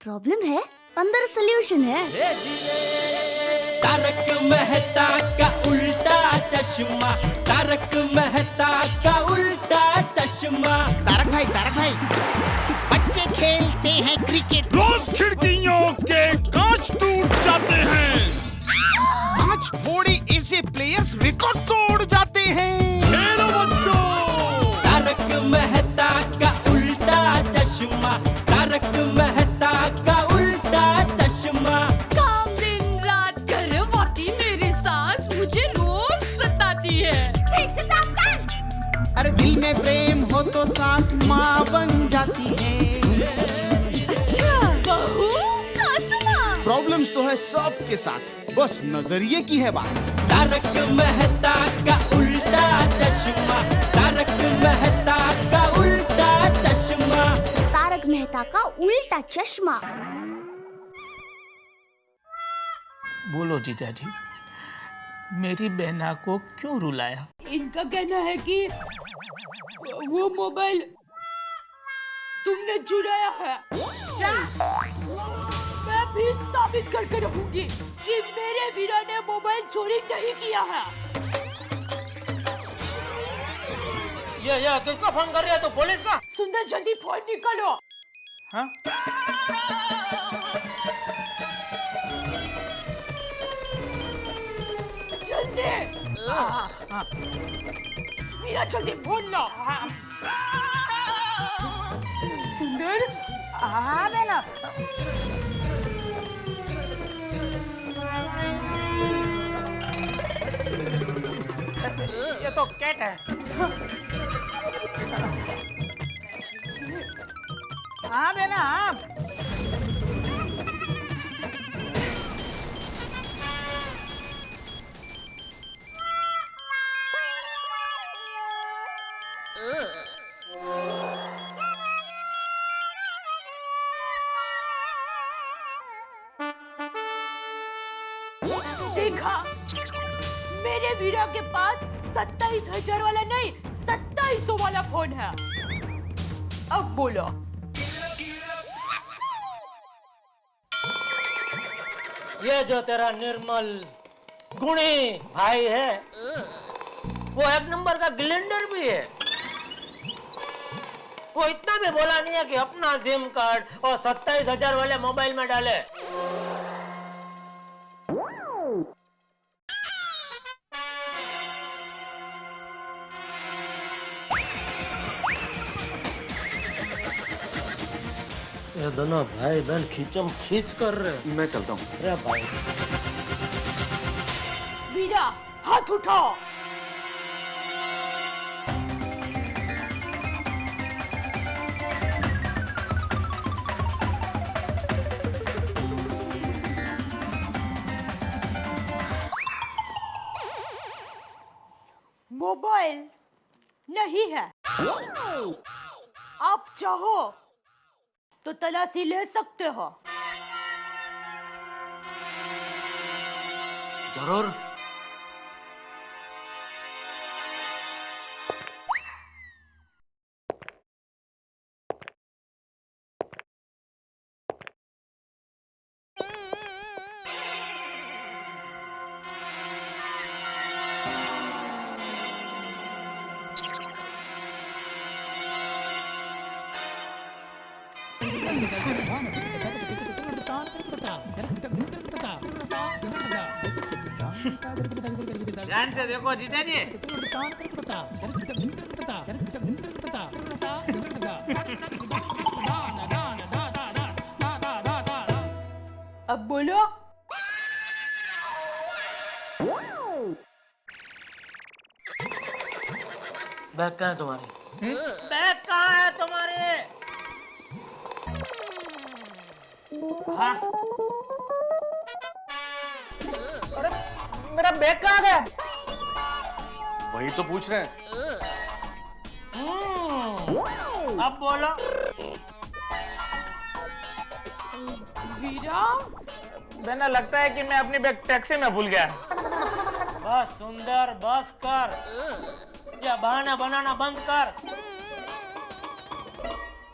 Problem है, अंदर solution है। तारक मेहता का उल्टा चश्मा, तारक मेहता का उल्टा चश्मा। तारक भाई, बच्चे खेलते हैं क्रिकेट, रोज खिड़कियों के कांच टूट जाते हैं। कांच फोड़े ऐसे प्लेयर्स रिकॉर्ड तोड़ जाते हैं। खेलो बच्चों। तारक मेहता का उल्टा चश्मा, तारक मेहता का उल्टा चश्मा। काम दिन रात करवाती मेरी सास मुझे रोज सताती है। ठीक से साफ कर। अरे दिल में प्रेम हो तो सास माँ बन जाती है। अच्छा, बहू सास माँ। प्रॉब्लम्स तो है सबके साथ, बस नजरिए की है बात। तारक मेहता का उल्टा चश्मा, तारक मेहता का उल्टा चश्मा। तारक मेहता का उल्टा चश्मा। बोलो जीजा जी, मेरी बहना को क्यों रुलाया? इनका कहना है कि वो मोबाइल तुमने चुराया है। क्या? मैं भी साबित करके रहूंगी कि मेरे वीरा ने मोबाइल चोरी नहीं किया है। ये किसको फोन कर रही है तू? पुलिस का? सुंदर जल्दी फोन निकालो। हाँ? जल्दी। वीरा जल्दी फोन लो। सुंदर, हाँ बेना। ये तो कैट है। हाँ बेना, हाँ। देखा, मेरे वीरा के पास 27,000 वाला नहीं 2700 वाला फोन है। अब बोलो। ये जो तेरा निर्मल गुणी भाई है, वो एक नंबर का ग्लेंडर भी है। वो इतना भी बोला नहीं है कि अपना सिम कार्ड और 27,000 वाले मोबाइल में डाले। ये दोनों भाई बहन खींचम खींच कर रहे। मैं चलता हूँ। अरे भाई, वीरा, हाथ उठाओ। मोबाइल नहीं है। आप चाहो तो तलाशी ले सकते हो। जरूर। ध्यान से देखो जीजा जी। अब बोलो। बैग कहाँ है तुम्हारी? बैग कहाँ है तुम्हारी? हाँ? अरे मेरा बैग कहाँ गया? वही तो पूछ रहे हैं। अब बोलो। वीरा, बहना लगता है कि मैं अपनी बैग टैक्सी में भूल गया। बस सुंदर, बस कर। या बहाना बनाना बंद कर।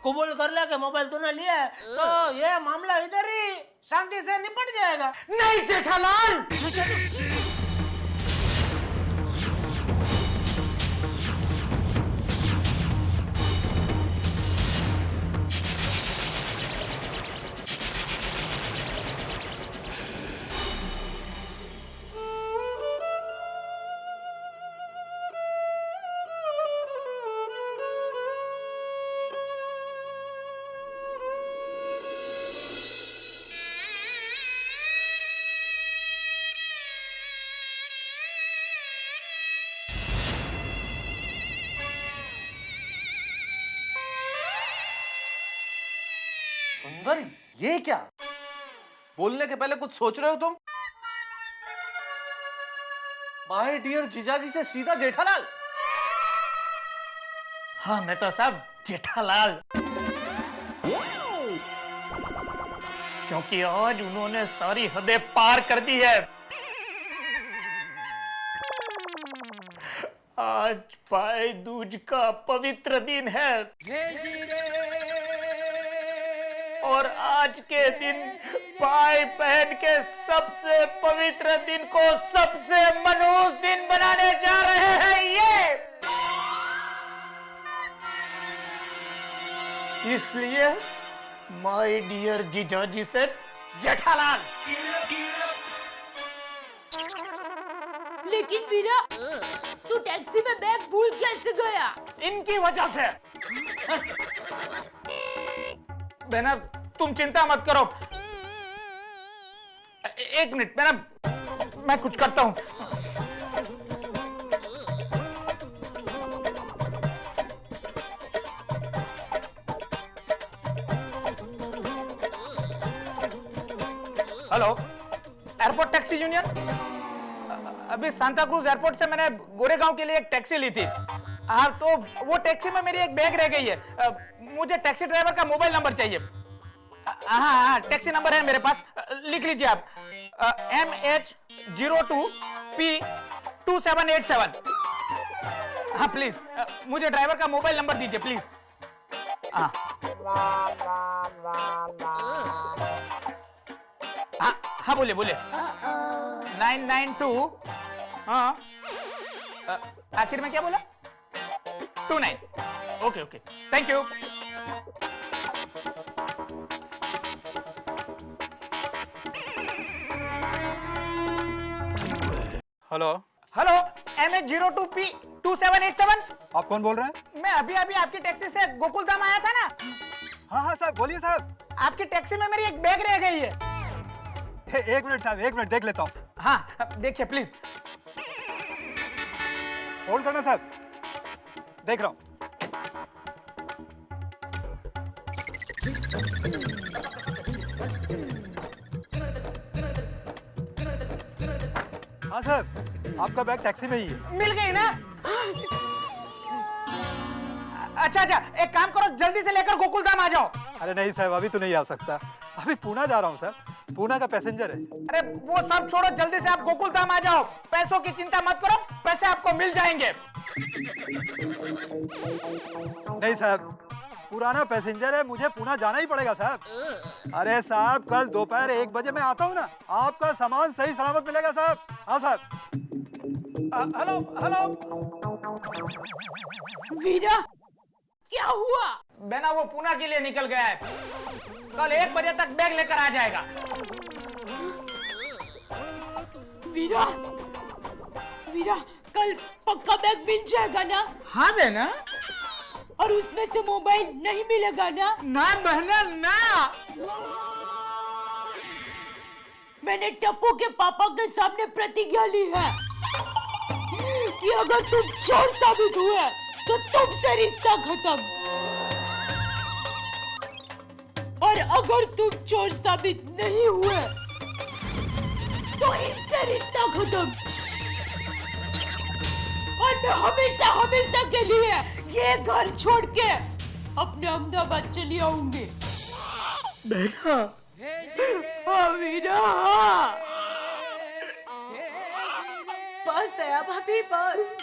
कबूल कर ले कि मोबाइल तूने लिया है, तो ये मामला इधर ही शांति से निपट जाएगा। नहीं जेठालाल, सुंदर, ये क्या? बोलने के पहले कुछ सोच रहे हो तुम? माय डियर जीजाजी से सीधा जेठालाल? हाँ मैं तो सब जेठालाल, क्योंकि आज उन्होंने सारी हदें पार कर दी है। आज भाई दूज का पवित्र दिन है और आज के दिन भाई बहन के सबसे पवित्र दिन को सबसे मनहूस दिन बनाने जा रहे हैं ये। इसलिए माय डियर जीजाजी से जेठालाल। लेकिन वीरा, तू टैक्सी में बैग भूल कैसे गया? इनकी वजह से। बहना तुम चिंता मत करो, एक मिनट बहना, मैं कुछ करता हूं। Hello, airport taxi union. अभी सांता क्रूज एयरपोर्ट से मैंने गोरेगांव के लिए एक टैक्सी ली थी। हाँ, तो वो टैक्सी में मेरी एक बैग रह गई है। मुझे टैक्सी ड्राइवर का मोबाइल नंबर चाहिए। हाँ, टैक्सी नंबर है मेरे पास, लिख लीजिए आप। MH02P2787। हाँ प्लीज, मुझे ड्राइवर का मोबाइल नंबर दीजिए प्लीज। हाँ हाँ, बोले 992। हाँ, आखिर में क्या बोला? 29। Okay okay, thank you. Hello hello, MH02P2787। आप कौन बोल रहे हैं? मैं अभी आपकी टैक्सी से गोकुल धाम आया था ना। हाँ हाँ साहब, बोलिए साहब। आपकी टैक्सी में मेरी एक बैग रह गई है। एक मिनट साहब, एक मिनट देख लेता हूँ। हाँ देखिए प्लीज। होल्ड करना साहब, देख रहा हूँ। हाँ साहब, आपका बैग टैक्सी में ही है। मिल गई ना? अच्छा, एक काम करो, जल्दी से लेकर गोकुल धाम आ जाओ। अरे नहीं साहब, अभी तो नहीं आ सकता, अभी पूना जा रहा हूँ सर, पूना का पैसेंजर है। अरे वो सब छोड़ो, जल्दी से आप गोकुल धाम आ जाओ। पैसों की चिंता मत करो, पैसे आपको मिल जाएंगे। नहीं साहब, पुराना पैसेंजर है, मुझे पूना जाना ही पड़ेगा साहब। अरे साहब, कल दोपहर 1 बजे मैं आता हूँ ना, आपका सामान सही सलामत मिलेगा साहब। हाँ साहब। हेलो हेलो वीरा, क्या हुआ? बेना वो पूना के लिए निकल गया है, कल 1 बजे तक बैग लेकर आ जाएगा। वीरा, कल पक्का बैग मिल जाएगा ना? हाँ बेना। और उसमें से मोबाइल नहीं मिलेगा ना? ना बहना ना। मैंने टप्पू के पापा के सामने प्रतिज्ञा ली है कि अगर तुम चोर साबित हुए तो तुमसे रिश्ता खत्म, और अगर तुम चोर साबित नहीं हुए तो इनसे रिश्ता खत्म, और मैं हमेशा हमेशा के लिए ये घर छोड़ के अपने अहमदाबाद चली आऊंगी। बेना, वीरा, बस दया भाभी, बस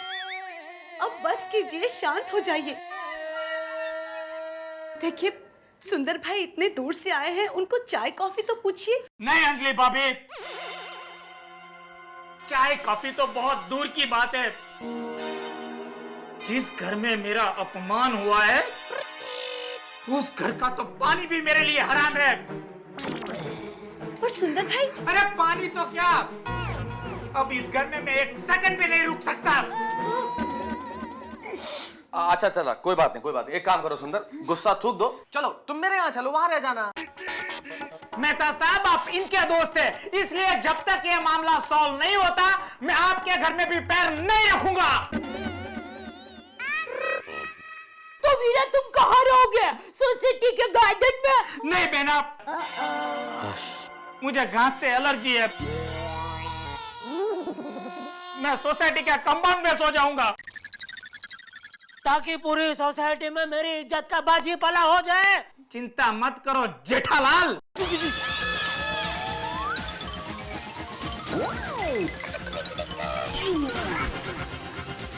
अब बस कीजिए, शांत हो जाइए। देखिए सुंदर भाई इतने दूर से आए हैं, उनको चाय कॉफी तो पूछिए। नहीं अंजलि भाभी, चाय कॉफी तो बहुत दूर की बात है। जिस घर में मेरा अपमान हुआ है उस घर का तो पानी भी मेरे लिए हराम है। पर सुंदर भाई, अरे पानी तो क्या, अब इस घर में मैं एक सेकंड भी नहीं रुक सकता। अच्छा चला, कोई बात नहीं कोई बात नहीं। एक काम करो सुंदर, गुस्सा थूक दो, चलो तुम मेरे यहाँ चलो, वहां रह जाना। मेहता साहब आप इनके दोस्त हैं, इसलिए जब तक ये मामला सॉल्व नहीं होता मैं आपके घर में भी पैर नहीं रखूंगा। तो वीरा तुम कहाँ रहोगे? सोसाइटी के गार्डन में? नहीं बहना, मुझे घास से एलर्जी है, मैं सोसाइटी के कंपाउंड में सो जाऊंगा। ताकि पूरी सोसाइटी में मेरी इज्जत का बाजी पला हो जाए। चिंता मत करो जेठालाल।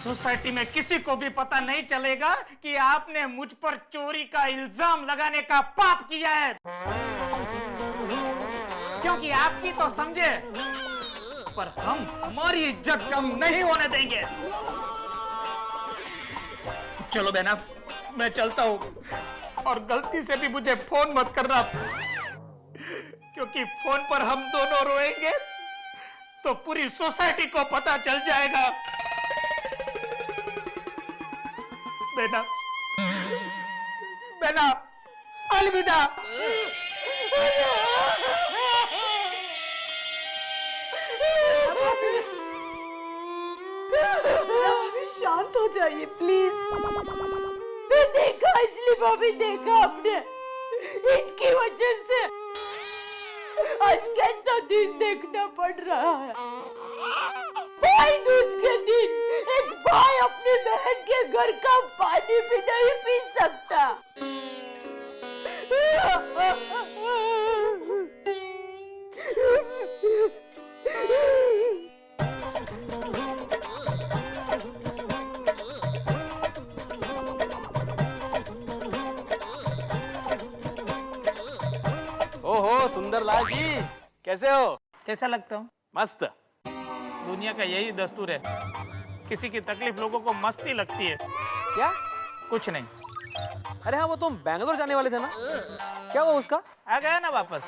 सोसाइटी में किसी को भी पता नहीं चलेगा कि आपने मुझ पर चोरी का इल्जाम लगाने का पाप किया है, क्योंकि आपकी तो समझे पर हम हमारी इज्जत कम नहीं होने देंगे। चलो बहना, मैं चलता हूँ और गलती से भी मुझे फोन मत करना, क्योंकि फोन पर हम दोनों रोएंगे तो पूरी सोसाइटी को पता चल जाएगा। बहना, बहना, अलविदा। शांत हो जाइए प्लीज। देखा अंजलि भाभी, देखा आपने, इनकी वजह से आज कैसा दिन देखना पड़ रहा है। भाई दूज के दिन एक भाई अपनी बहन के घर का पानी भी नहीं पी सकता। ओहो सुंदरलाल जी, कैसे हो? कैसा लगता हूँ? मस्त। दुनिया का यही दस्तूर है, किसी की तकलीफ लोगों को मस्ती लगती है। क्या? कुछ नहीं। अरे हाँ, वो तुम बैंगलोर जाने वाले थे ना, क्या हुआ उसका? आ गया ना वापस,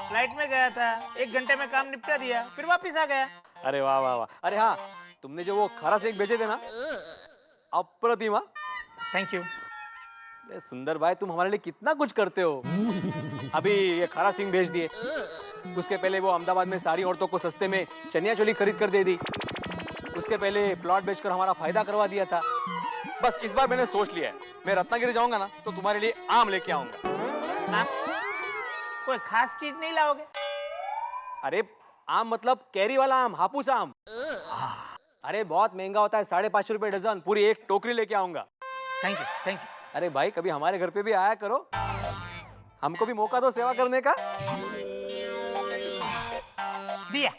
फ्लाइट में गया था, 1 घंटे में काम निपटा दिया, फिर वापस आ गया। अरे वाह वाह वाह। अरे हाँ, तुमने जो वो खारा सेक भेजे थे ना, अप्रतिम। Thank you. सुंदर भाई, तुम हमारे लिए कितना कुछ करते हो। अभी ये खारा सिंह भेज दिए, उसके पहले वो अहमदाबाद में सारी औरतों को सस्ते में चनिया चोली खरीद कर दे दी, उसके पहले प्लॉट बेचकर हमारा फायदा करवा दिया था। बस इस बार मैंने सोच लिया है, मैं रत्नागिरी जाऊंगा ना तो तुम्हारे लिए आम लेके आऊंगा। आम? कोई खास चीज नहीं लाओगे? अरे आम मतलब कैरी वाला आम, हापूस आम। अरे बहुत महंगा होता है, 550 रुपए डजन, पूरी एक टोकरी लेके आऊंगा। Thank you, thank you. अरे भाई, कभी हमारे घर पे भी आया करो, हमको भी मौका दो सेवा करने का। दिया,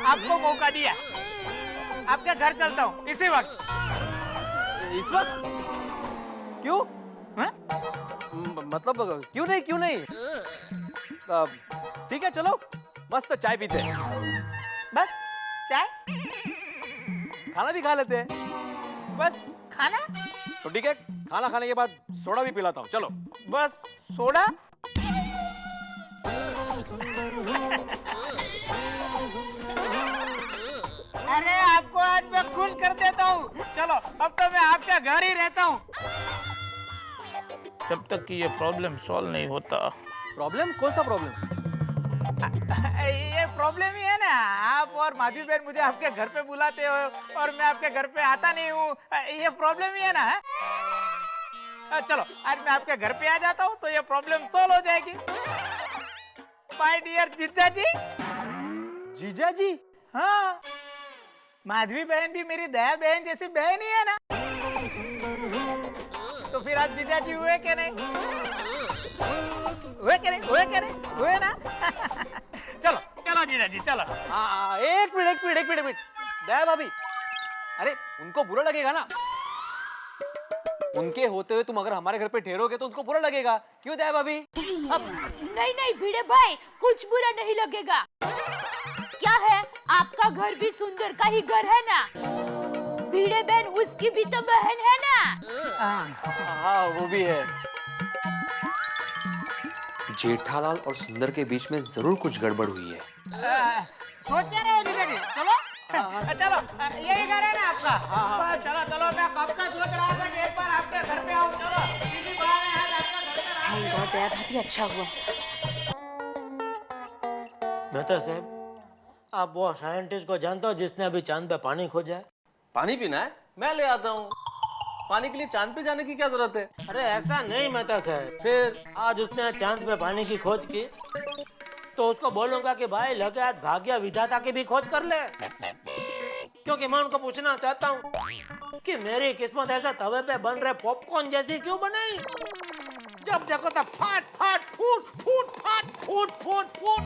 आपको मौका दिया, आपके घर चलता हूँ इसी वक्त। इस वक्त? क्यों? हाँ? मतलब क्यों नहीं, क्यों नहीं? ठीक है चलो, मस्त चाय पीते हैं। बस चाय? खाना भी खा लेते हैं। बस खाना? तो ठीक है, खाना खाने के बाद सोडा भी पिलाता हूँ, चलो। बस सोडा? अरे आपको आज मैं खुश कर देता हूँ। चलो अब तो मैं आपके घर ही रहता हूँ, जब तक कि ये प्रॉब्लम सॉल्व नहीं होता। प्रॉब्लम? कौन सा प्रॉब्लम? ये प्रॉब्लम ही है ना, आप और माधवी बहन मुझे आपके घर पे बुलाते हो और मैं आपके घर पे आता नहीं हूँ, ये प्रॉब्लम ही है ना। चलो आज मैं आपके घर पे आ जाता हूँ तो ये प्रॉब्लम सॉल्व हो जाएगी। माय डियर जीजा जी। जीजा जी? हाँ, माधवी बहन भी मेरी दया बहन जैसी बहन ही है ना, तो फिर आप जीजा जी हुए क्या नहीं? हुए क्या नहीं? हुए क्या नहीं? हुए ना? चलो चलो जीजा जी चलो। एक मिनट, दया भाभी, अरे उनको बुरा लगेगा ना। उनके होते हुए तुम अगर हमारे घर पे ठहरोगे तो उनको बुरा लगेगा, क्यों दया भाभी? नहीं नहीं भिड़े भाई, कुछ बुरा नहीं लगेगा। क्या है, आपका घर भी सुंदर का ही घर है ना? भिड़े बहन उसकी भी तो बहन है ना? हाँ वो भी है। जेठालाल और सुंदर के बीच में जरूर कुछ गड़बड़ हुई है। सोच क्या रहे हो जीजा जी? चलो चलो, यही घर है ना आपका? चलो चलो, मैं कब का सोच रहा था कि एक बार आपके घर पे आऊं। चलो इसी बहाने आज आपका घर पे रहा। बहुत दया भाभी, अच्छा हुआ। मेहता साहब, आप वो साइंटिस्ट को जानते हो जिसने अभी चांद पे पानी खोजा है? पानी पीना है? मैं ले आता हूँ। पानी के लिए चांद पे जाने की क्या जरूरत है? अरे ऐसा नहीं मेहता साहब, फिर आज उसने चांद पे पानी की खोज की तो उसको बोलूंगा कि भाई लगे हाथ भाग्य विधाता की भी खोज कर ले, क्योंकि मैं उनको पूछना चाहता हूँ कि मेरी किस्मत ऐसा तवे पे बन रहे पॉपकॉर्न जैसी क्यों बनाई? जब देखो तब फाट फाट फूट फूट फाट फूट फूट फूट।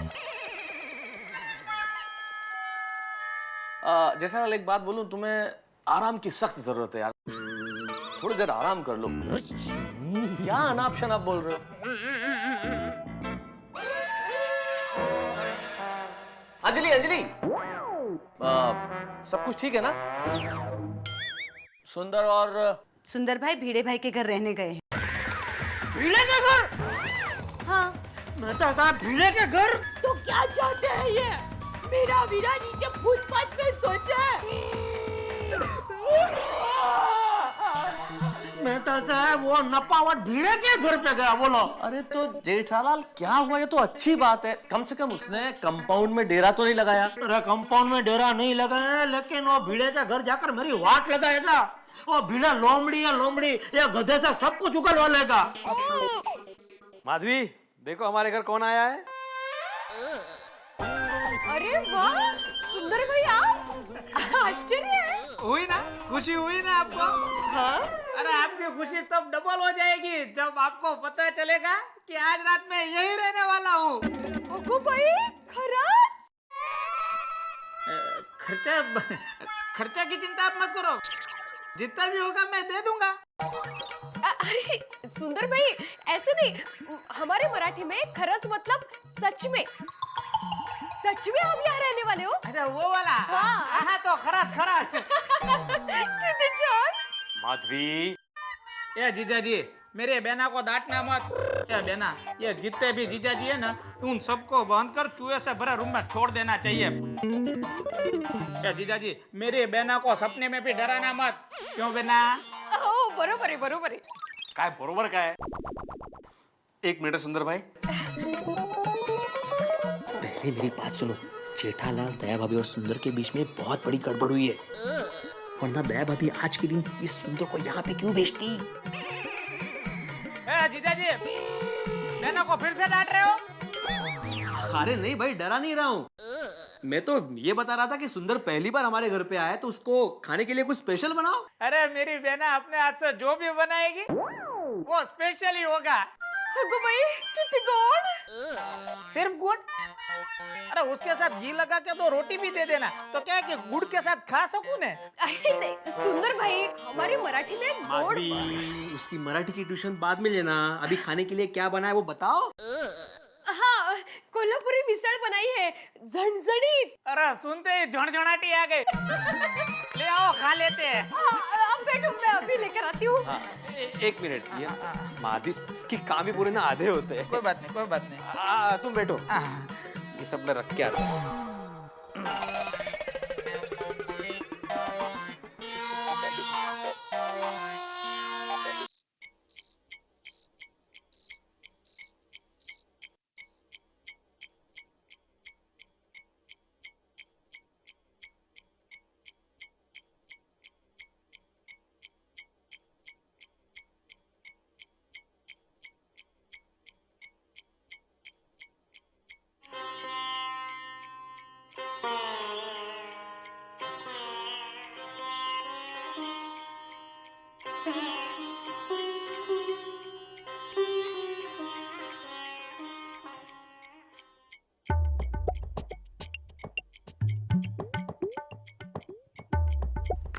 जेठालाल एक बात बोलूं, तुम्हें आराम की सख्त जरूरत है यार। थोड़ी देर आराम कर लो। क्या अनाप शनाप बोल रहे हो? अंजलि अंजलि, सब कुछ ठीक है ना? सुंदर और सुंदर भाई भिड़े भाई के घर रहने गए हैं। भीड़े के घर? हाँ। मेहता साहब, भीड़े के घर? तो क्या चाहते हैं ये? मेरा वीरा नीचे फुटपाथ पे सोचा मेहता साहब, वो नपावट भीड़े के घर पे गया, बोलो। अरे तो जेठालाल क्या हुआ? ये तो अच्छी बात है, कम से कम उसने कंपाउंड में डेरा तो नहीं लगाया। अरे कंपाउंड में डेरा नहीं लगाया, लेकिन वो भीड़े के घर जाकर मेरी वाट लगाएगा। वो भीड़ा लोमड़ी है लोमड़ी, या गधे से सब कुछ उगलवा लेगा। माधवी, देखो हमारे घर कौन आया है। अरे वाह, सुंदर भाई आप, आश्चर्य है। हुई ना खुशी, हुई ना आपको? हाँ? अरे आपकी खुशी तब डबल हो जाएगी जब आपको पता चलेगा कि आज रात में यही रहने वाला हूँ। ओगो भाई, खरंच? खर्चा की चिंता आप मत करो, जितना भी होगा मैं दे दूंगा। अरे सुंदर भाई, ऐसे नहीं, हमारे मराठी में खरंच मतलब सच में। सच में आप यहाँ रहने वाले हो? अच्छा वो वाला? हाँ। हाँ तो खराज खराज। कितने जान? माधवी, ये जीजा जी, मेरे बेना को डांटना मत। क्या बेना, ये जितने भी जीजा जी है ना, उन सबको बांध कर चूहे से भरे रूम में छोड़ देना चाहिए। क्या जीजा जी, मेरी बेना को सपने में भी डराना मत। क्यों बेना? ओ बरोबर है, बरोबर है। काय बरोबर काय? एक मिनट सुंदर भाई, पहले मेरी बात सुनो। जेठालाल, दया भाभी और सुंदर के बीच में बहुत बड़ी गड़बड़ हुई है, वरना दया भाभी आज के दिन इस सुंदर को यहाँ पे क्यों भेजती? जीजा जी, बेना को फिर से डांट रहे हो? अरे नहीं भाई, डरा नहीं रहा हूँ। मैं तो ये बता रहा था कि सुंदर पहली बार हमारे घर पे आया है, तो उसको खाने के लिए कुछ स्पेशल बनाओ। अरे मेरी बेना अपने हाथ से जो भी बनाएगी वो स्पेशल ही होगा। ओगो भाई, कितनी गुड़? सिर्फ गुड़? अरे उसके साथ घी लगा के तो रोटी भी दे देना, तो क्या है कि गुड़ के साथ खा सकूं ने? अरे नहीं सुंदर भाई, हमारी मराठी में गुड़। माधवी, उसकी मराठी की ट्यूशन बाद में लेना। अभी खाने के लिए क्या बना है वो बताओ। हाँ, कोल्हापुरी मिसळ बनाई है, झणझणीत। अरे सुनते ही झणझणाटी आ गई। ले आओ, खा लेते हैं। अब बैठो, मैं अभी लेकर आती हूँ। एक मिनट, ये माधवी, इसकी काम ही पूरे ना आधे होते हैं। कोई बात नहीं, कोई बात नहीं। तुम बैठो, ये सब मैं रख के आता हूँ।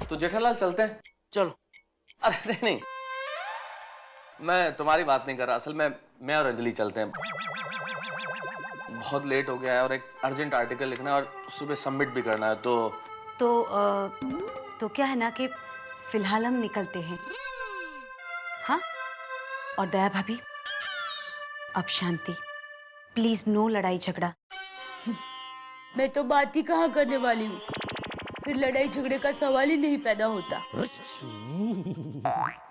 तो जेठालाल चलते हैं। चलो। अरे नहीं नहीं, मैं तुम्हारी बात नहीं कर रहा, असल में मैं और अंजलि चलते हैं, बहुत लेट हो गया है और एक अर्जेंट आर्टिकल लिखना है और सुबह सबमिट भी करना है। तो क्या है ना कि फिलहाल हम निकलते हैं, हाँ? और दया भाभी, अब शांति, प्लीज नो लड़ाई झगड़ा। मैं तो बात ही कहाँ करने वाली हूँ, फिर लड़ाई झगड़े का सवाल ही नहीं पैदा होता।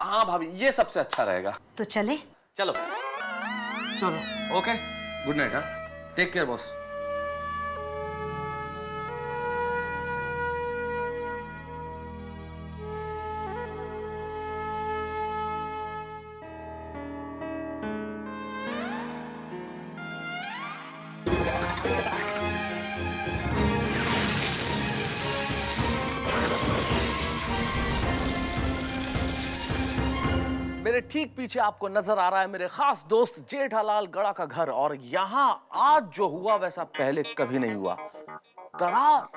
हाँ भाभी, ये सबसे अच्छा रहेगा। तो चले? चलो चलो, ओके, गुड नाइट। हाँ, टेक केयर बॉस। मेरे ठीक पीछे आपको नजर आ रहा है मेरे खास दोस्त जेठालाल गड़ा का घर, और यहाँ आज जो हुआ वैसा पहले कभी नहीं हुआ। दरार,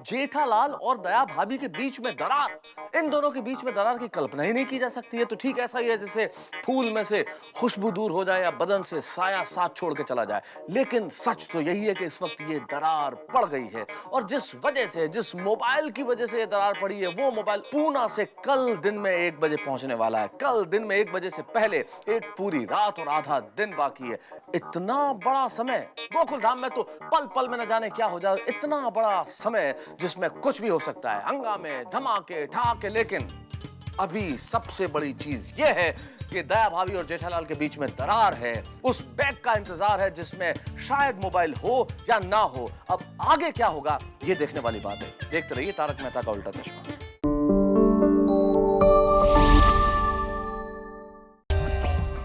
जेठालाल और दया भाभी के बीच में दरार, इन दोनों के बीच में दरार की कल्पना ही नहीं की जा सकती है। तो ठीक ऐसा ही है जैसे फूल में से खुशबू दूर हो जाए या बदन से साया साथ छोड़ के चला जाए। लेकिन सच तो यही है कि इस वक्त ये दरार पड़ गई है, और जिस वजह से, जिस मोबाइल की वजह से ये दरार पड़ी है, वो मोबाइल पूना से कल दिन में 1 बजे पहुंचने वाला है। कल दिन में 1 बजे से पहले एक पूरी रात और आधा दिन बाकी है। इतना बड़ा समय, गोकुल धाम में तो पल पल में न जाने क्या हो जाए। इतना बड़ा समय जिसमें कुछ भी हो सकता है, हंगामे, धमाके, ढाके। लेकिन अभी सबसे बड़ी चीज यह है कि दया भाभी और जेठालाल के बीच में दरार है। उस बैग का इंतजार है जिसमें शायद मोबाइल हो या ना हो। अब आगे क्या होगा ये देखने वाली बात है। देखते रहिए तारक मेहता का उल्टा चश्मा।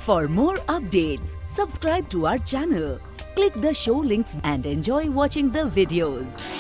For more updates, subscribe to our channel, click the show links and enjoy watching the videos.